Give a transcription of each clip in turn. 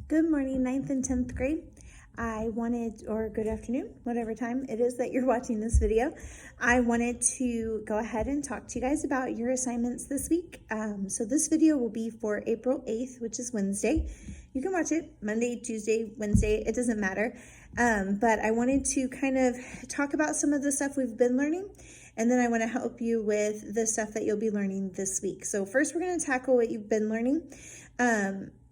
Good morning, 9th and 10th grade. Or good afternoon, whatever time it is that you're watching this video. I wanted to go ahead and talk to you guys about your assignments this week. So this video will be for April 8th, which is Wednesday. You can watch it Monday, Tuesday, Wednesday, it doesn't matter. But I wanted to kind of talk about some of the stuff we've been learning, and then I want to help you with the stuff that you'll be learning this week. So first we're going to tackle what you've been learning.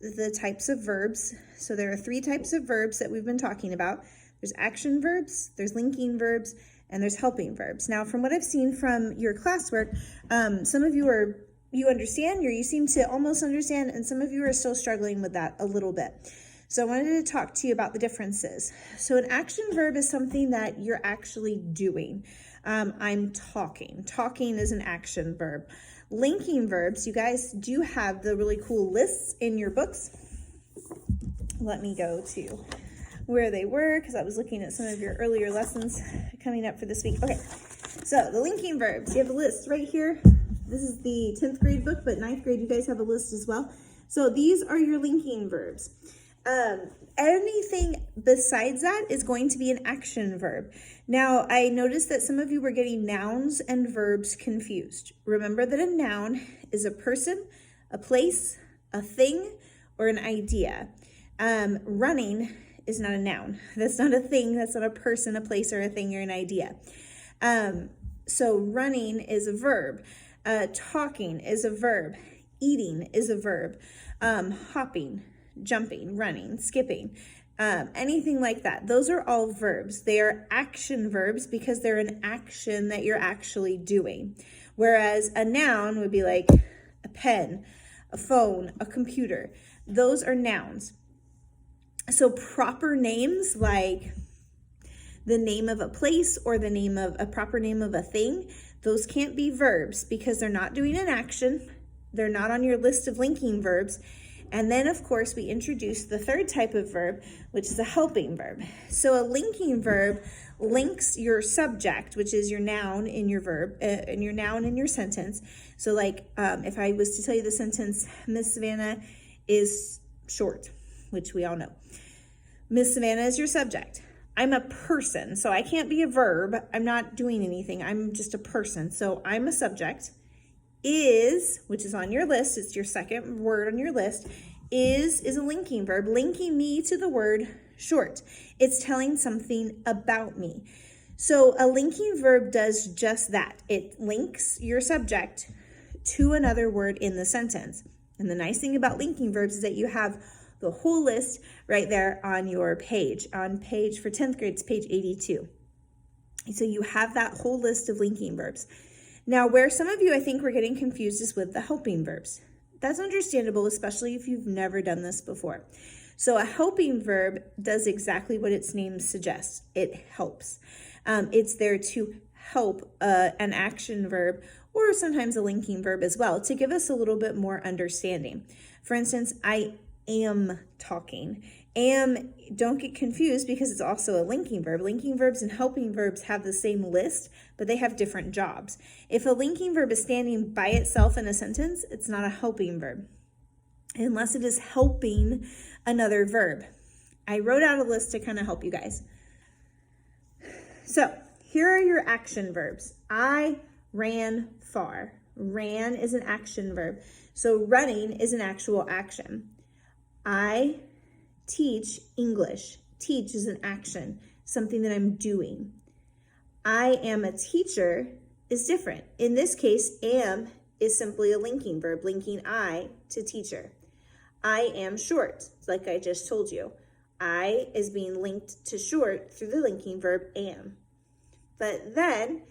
The types of verbs. So there are 3 types of verbs that we've been talking about. There's action verbs, there's linking verbs, and there's helping verbs. Now, from what I've seen from your classwork, some of you understand, or you seem to almost understand, and some of you are still struggling with that a little bit. So I wanted to talk to you about the differences. So an action verb is something that you're actually doing. I'm talking. Talking is an action verb. Linking verbs, you guys do have the really cool lists in your books. Let me go to where they were because I was looking at some of your earlier lessons coming up for this week. Okay, so the linking verbs, you have a list right here. This is the 10th grade book, but 9th grade, you guys have a list as well. So these are your linking verbs. Anything besides that is going to be an action verb. Now, I noticed that some of you were getting nouns and verbs confused. Remember that a noun is a person, a place, a thing, or an idea. Running is not a noun. That's not a thing. That's not a person, a place, or a thing, or an idea. So running is a verb. Talking is a verb. Eating is a verb. Hopping, jumping, running, skipping, anything like that. Those are all verbs. They are action verbs because they're an action that you're actually doing. Whereas a noun would be like a pen, a phone, a computer. Those are nouns. So proper names like the name of a place or the name of a proper name of a thing, those can't be verbs because they're not doing an action. They're not on your list of linking verbs. And then, of course, we introduce the 3rd type of verb, which is a helping verb. So a linking verb links your subject, which is your noun in your verb, and your noun in your sentence. So like if I was to tell you the sentence, Miss Savannah is short, which we all know. Miss Savannah is your subject. I'm a person, so I can't be a verb. I'm not doing anything. I'm just a person. So I'm a subject. Is, which is on your list, it's your 2nd word on your list, is a linking verb, linking me to the word short. It's telling something about me. So a linking verb does just that. It links your subject to another word in the sentence. And the nice thing about linking verbs is that you have the whole list right there on your page. On page for 10th grade, it's page 82. So you have that whole list of linking verbs. Now, where some of you, I think, were getting confused is with the helping verbs. That's understandable, especially if you've never done this before. So a helping verb does exactly what its name suggests. It helps. It's there to help an action verb or sometimes a linking verb as well to give us a little bit more understanding. For instance, I am talking. Don't get confused because it's also a linking verb. Linking verbs and helping verbs have the same list, but they have different jobs. If a linking verb is standing by itself in a sentence, it's not a helping verb, unless it is helping another verb. I wrote out a list to kind of help you guys. So here are your action verbs. I ran far. Ran is an action verb. So running is an actual action. I teach English. Teach is an action, something that I'm doing. I am a teacher is different. In this case, am is simply a linking verb, linking I to teacher. I am short, like I just told you. I is being linked to short through the linking verb am. But then,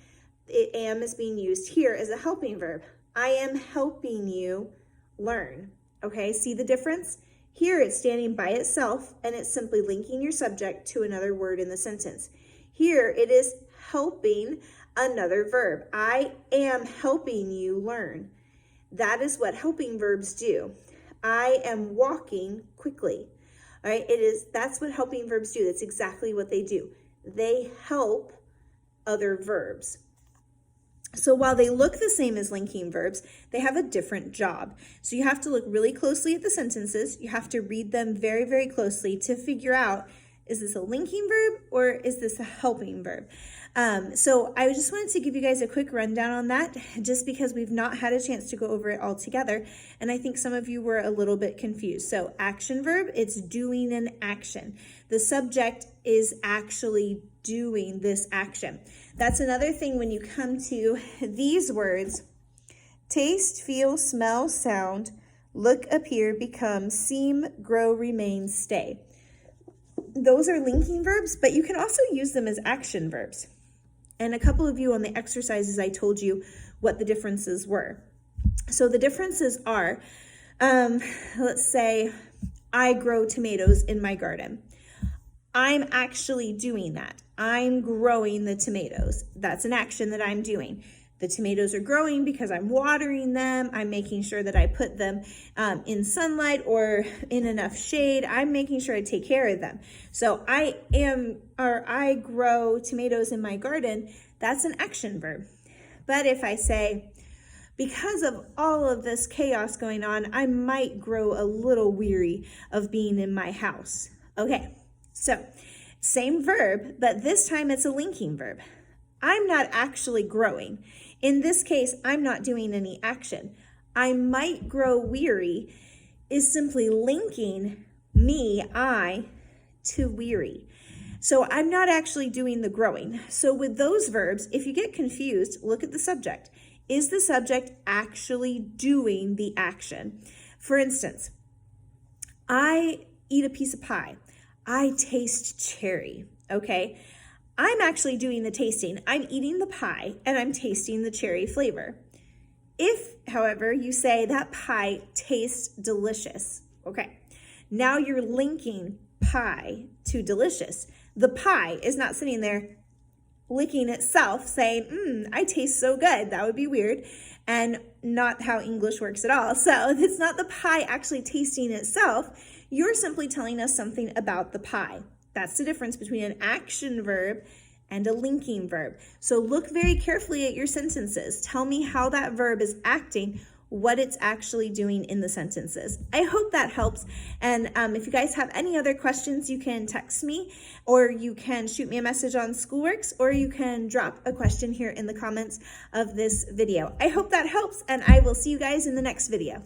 am is being used here as a helping verb. I am helping you learn. Okay, see the difference? Here it's standing by itself and it's simply linking your subject to another word in the sentence. Here it is helping another verb. I am helping you learn. That is what helping verbs do. I am walking quickly. All right, that's what helping verbs do. That's exactly what they do. They help other verbs. So while they look the same as linking verbs, they have a different job. So you have to look really closely at the sentences. You have to read them very, very closely to figure out, is this a linking verb or is this a helping verb? So I just wanted to give you guys a quick rundown on that, just because we've not had a chance to go over it all together. And I think some of you were a little bit confused. So action verb, it's doing an action. The subject is actually doing this action. That's another thing when you come to these words: taste, feel, smell, sound, look, appear, become, seem, grow, remain, stay. Those are linking verbs, but you can also use them as action verbs. And a couple of you on the exercises, I told you what the differences were. So the differences are, let's say I grow tomatoes in my garden. I'm actually doing that. I'm growing the tomatoes. That's an action that I'm doing. The tomatoes are growing because I'm watering them. I'm making sure that I put them in sunlight or in enough shade. I'm making sure I take care of them. So I grow tomatoes in my garden. That's an action verb. But if I say, because of all of this chaos going on, I might grow a little weary of being in my house. Okay, so same verb, but this time it's a linking verb. I'm not actually growing. In this case, I'm not doing any action. I might grow weary is simply linking me, I, to weary. So I'm not actually doing the growing. So with those verbs, if you get confused, look at the subject. Is the subject actually doing the action? For instance, I eat a piece of pie. I taste cherry, okay? I'm actually doing the tasting. I'm eating the pie and I'm tasting the cherry flavor. If, however, you say that pie tastes delicious, okay, now you're linking pie to delicious. The pie is not sitting there licking itself saying, I taste so good. That would be weird and not how English works at all. So it's not the pie actually tasting itself. You're simply telling us something about the pie. That's the difference between an action verb and a linking verb. So look very carefully at your sentences. Tell me how that verb is acting, what it's actually doing in the sentences. I hope that helps. And if you guys have any other questions, you can text me, or you can shoot me a message on Schoolworks, or you can drop a question here in the comments of this video. I hope that helps, and I will see you guys in the next video.